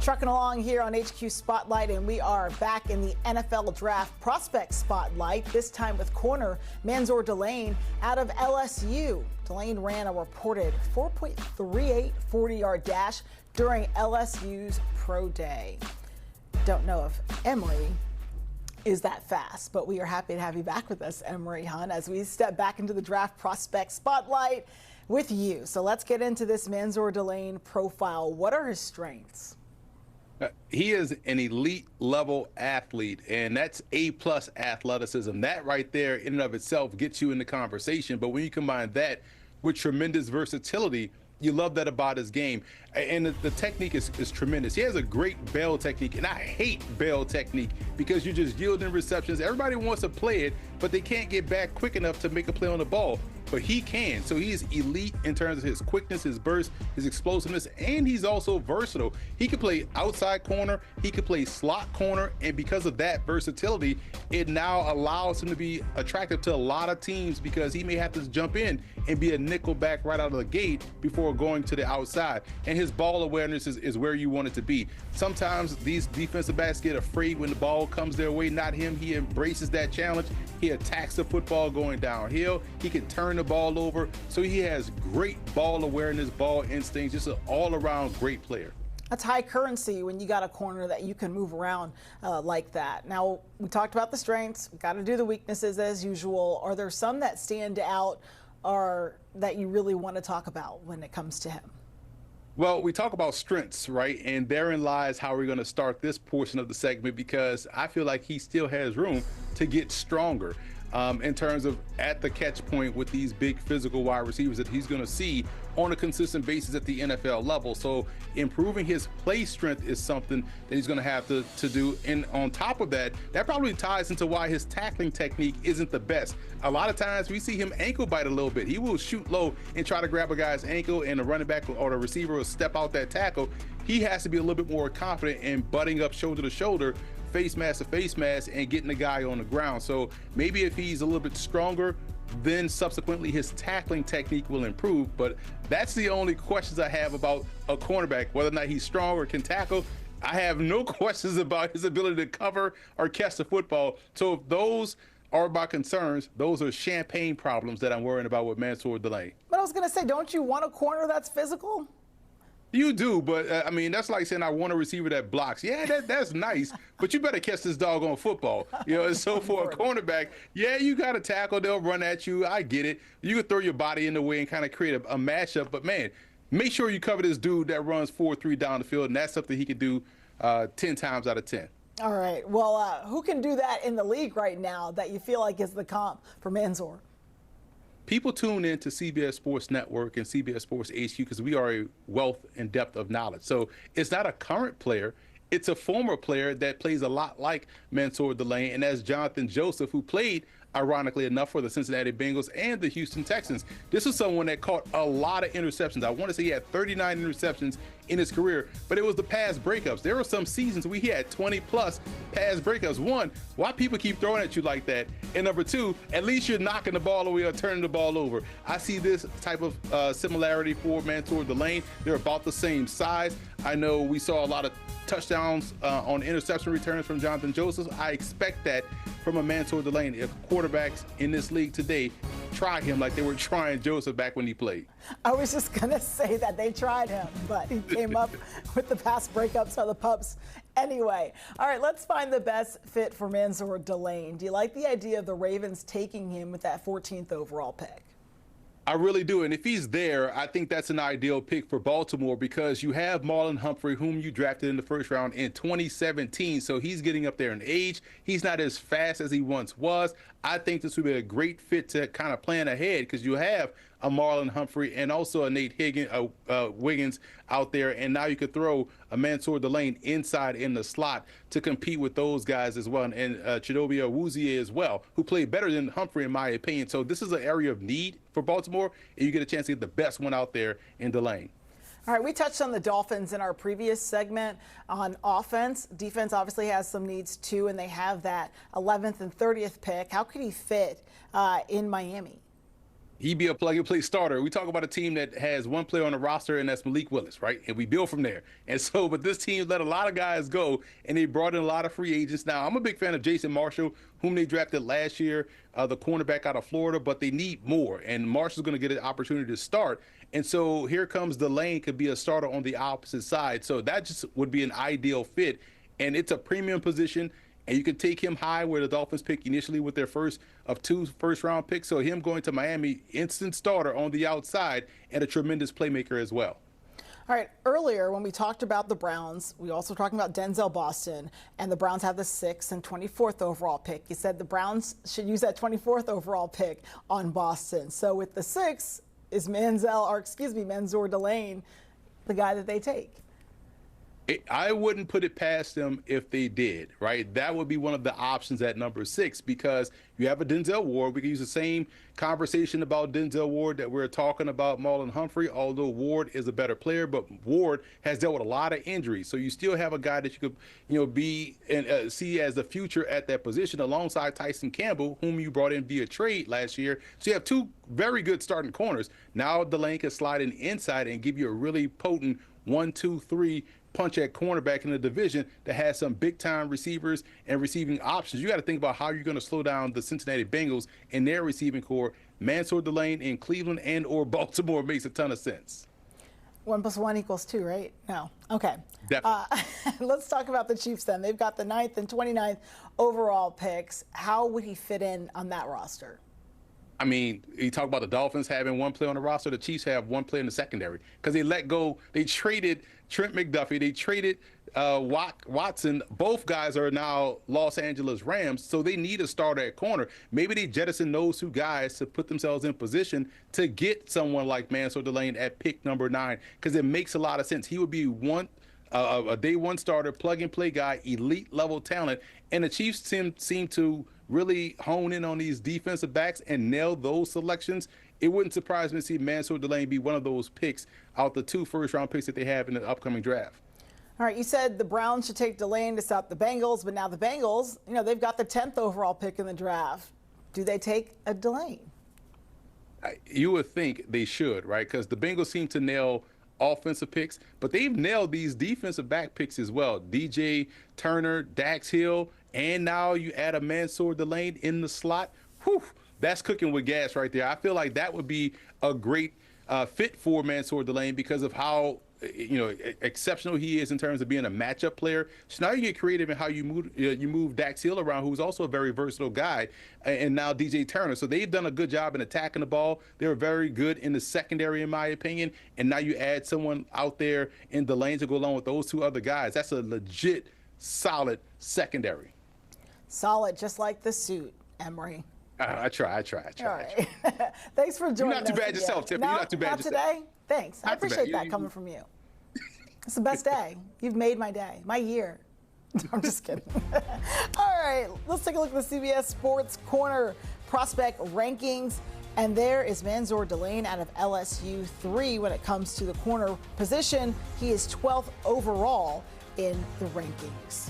Trucking along here on HQ Spotlight, and we are back in the NFL Draft Prospect Spotlight, this time with corner Mansoor Delane out of LSU. Delane ran a reported 4.38 40-yard dash during LSU's Pro Day. Don't know if Emory is that fast, but we are happy to have you back with us, Emory Hunt, as we step back into the Draft Prospect Spotlight with you. So let's get into this Mansoor Delane profile. What are his strengths? He is an elite level athlete, and that's A+ athleticism. That right there in and of itself gets you in the conversation. But when you combine that with tremendous versatility, you love that about his game. And the technique is tremendous. He has a great bail technique, and I hate bail technique because you're just yielding receptions. Everybody wants to play it, but they can't get back quick enough to make a play on the ball. But he can. So he's elite in terms of his quickness, his burst, his explosiveness, and he's also versatile. He can play outside corner, he can play slot corner, and because of that versatility, it now allows him to be attractive to a lot of teams because he may have to jump in and be a nickel back right out of the gate before going to the outside. And his ball awareness is where you want it to be. Sometimes these defensive backs get afraid when the ball comes their way. Not him. He embraces that challenge. He attacks the football going downhill. He can turn the ball over. So he has great ball awareness, ball instincts, just an all-around great player. That's high currency when you got a corner that you can move around like that. Now, we talked about the strengths. We've got to do the weaknesses as usual. Are there some that stand out or that you really want to talk about when it comes to him? Well, we talk about strengths, right? And therein lies how we're going to start this portion of the segment because I feel like he still has room to get stronger in terms of at the catch point with these big physical wide receivers that he's going to see on a consistent basis at the NFL level. So improving his play strength is something that he's going to have to do. And on top of that, that probably ties into why his tackling technique isn't the best. A lot of times we see him ankle bite a little bit. He will shoot low and try to grab a guy's ankle, and the running back or the receiver will step out that tackle. He has to be a little bit more confident in butting up shoulder to shoulder, face mask to face mask, and getting the guy on the ground. So maybe if he's a little bit stronger, then subsequently his tackling technique will improve. But that's the only questions I have about a cornerback, whether or not he's strong or can tackle. I have no questions about his ability to cover or catch the football. So if those are my concerns, those are champagne problems that I'm worrying about with Mansoor Delane. But I was going to say, don't you want a corner that's physical? You do, but I mean, that's like saying I want a receiver that blocks. Yeah, that's nice, but you better catch this doggone football. You know, and so for a cornerback, yeah, you got to tackle. They'll run at you. I get it. You can throw your body in the way and kind of create a matchup, but man, make sure you cover this dude that runs 4-3 down the field, and that's something he can do 10 times out of 10. All right. Well, who can do that in the league right now that you feel like is the comp for Mansoor? People tune in to CBS Sports Network and CBS Sports HQ because we are a wealth and depth of knowledge. So it's not a current player. It's a former player that plays a lot like Mansoor Delane, and that's Jonathan Joseph, who played, ironically enough, for the Cincinnati Bengals and the Houston Texans. This was someone that caught a lot of interceptions. I want to say he had 39 interceptions in his career, but it was the pass breakups. There were some seasons where he had 20+ pass breakups. One, why people keep throwing at you like that? And number two, at least you're knocking the ball away or turning the ball over. I see this type of similarity for Mansoor Delane. They're about the same size. I know we saw a lot of touchdowns on interception returns from Jonathan Joseph. I expect that from a Mansoor Delane if quarterbacks in this league today try him like they were trying Joseph back when he played. I was just going to say that they tried him, but he came up with the pass breakups of the pups anyway. All right, let's find the best fit for Mansoor Delane. Do you like the idea of the Ravens taking him with that 14th overall pick? I really do. And if he's there, I think that's an ideal pick for Baltimore because you have Marlon Humphrey, whom you drafted in the first round in 2017. So he's getting up there in age. He's not as fast as he once was. I think this would be a great fit to kind of plan ahead because you have a Marlon Humphrey and also a Nate Wiggins out there. And now you could throw a Mansoor Delane inside in the slot to compete with those guys as well. And Chidobe Awuzie as well, who played better than Humphrey in my opinion. So this is an area of need for Baltimore, and you get a chance to get the best one out there in Delane. All right, we touched on the Dolphins in our previous segment on offense. Defense obviously has some needs too, and they have that 11th and 30th pick. How could he fit in Miami? He'd be a plug-and-play starter. We talk about a team that has one player on the roster, and that's Malik Willis, right? And we build from there. And so, but this team let a lot of guys go, and they brought in a lot of free agents. Now, I'm a big fan of Jason Marshall, whom they drafted last year, the cornerback out of Florida, but they need more. And Marshall's going to get an opportunity to start. And so here comes Delane, could be a starter on the opposite side. So that just would be an ideal fit. And it's a premium position. And you can take him high where the Dolphins pick initially with their first of 2 first-round picks. So him going to Miami, instant starter on the outside and a tremendous playmaker as well. All right, earlier when we talked about the Browns, we also talked about Denzel Boston, and the Browns have the 6th and 24th overall pick. You said the Browns should use that 24th overall pick on Boston. So with the 6th, is Mansoor Delane the guy that they take? I wouldn't put it past them if they did, right? That would be one of the options at number 6 because you have a Denzel Ward. We can use the same conversation about Denzel Ward that we're talking about Marlon Humphrey, although Ward is a better player, but Ward has dealt with a lot of injuries. So you still have a guy that you could, be and see as the future at that position alongside Tyson Campbell, whom you brought in via trade last year. So you have 2 very good starting corners. Now Delane can slide in inside and give you a really potent 1, 2, 3 punch at cornerback in the division that has some big-time receivers and receiving options. You got to think about how you're going to slow down the Cincinnati Bengals and their receiving core. Mansoor Delane in Cleveland and or Baltimore makes a ton of sense. 1 + 1 = 2, right? No. Okay. Definitely. Let's talk about the Chiefs then. They've got the 9th and 29th overall picks. How would he fit in on that roster? I mean, you talk about the Dolphins having 1 player on the roster. The Chiefs have 1 player in the secondary because they traded Trent McDuffie. They traded Watson. Both guys are now Los Angeles Rams, so they need a starter at corner. Maybe they jettison those 2 guys to put themselves in position to get someone like Mansoor Delane at pick number 9 because it makes a lot of sense. He would be a day 1 starter, plug-and-play guy, elite-level talent, and the Chiefs seem to really hone in on these defensive backs and nail those selections. It wouldn't surprise me to see Mansoor Delane be one of those picks out the 2 first-round picks that they have in the upcoming draft. All right, you said the Browns should take Delane to stop the Bengals, but now the Bengals, they've got the 10th overall pick in the draft. Do they take a Delane? You would think they should, right? Because the Bengals seem to nail offensive picks, but they've nailed these defensive back picks as well. DJ Turner, Dax Hill, and now you add a Mansoor Delane in the slot. Whew, that's cooking with gas right there. I feel like that would be a great fit for Mansoor Delane because of how exceptional he is in terms of being a matchup player. So now you get creative in how you move Dax Hill around, who's also a very versatile guy, and now DJ Turner. So they've done a good job in attacking the ball. They're very good in the secondary, in my opinion. And now you add someone out there in Delane to go along with those 2 other guys. That's a legit, solid secondary. Solid, just like the suit, Emory. I try. All right. Thanks for joining us. You're not too bad yourself, Tiffany. No, You're not too bad not yourself. Today? Thanks. I appreciate that coming from you. It's the best day. You've made my day, my year. I'm just kidding. All right, let's take a look at the CBS Sports Corner prospect rankings. And there is Mansoor Delane out of LSU 3 when it comes to the corner position. He is 12th overall in the rankings.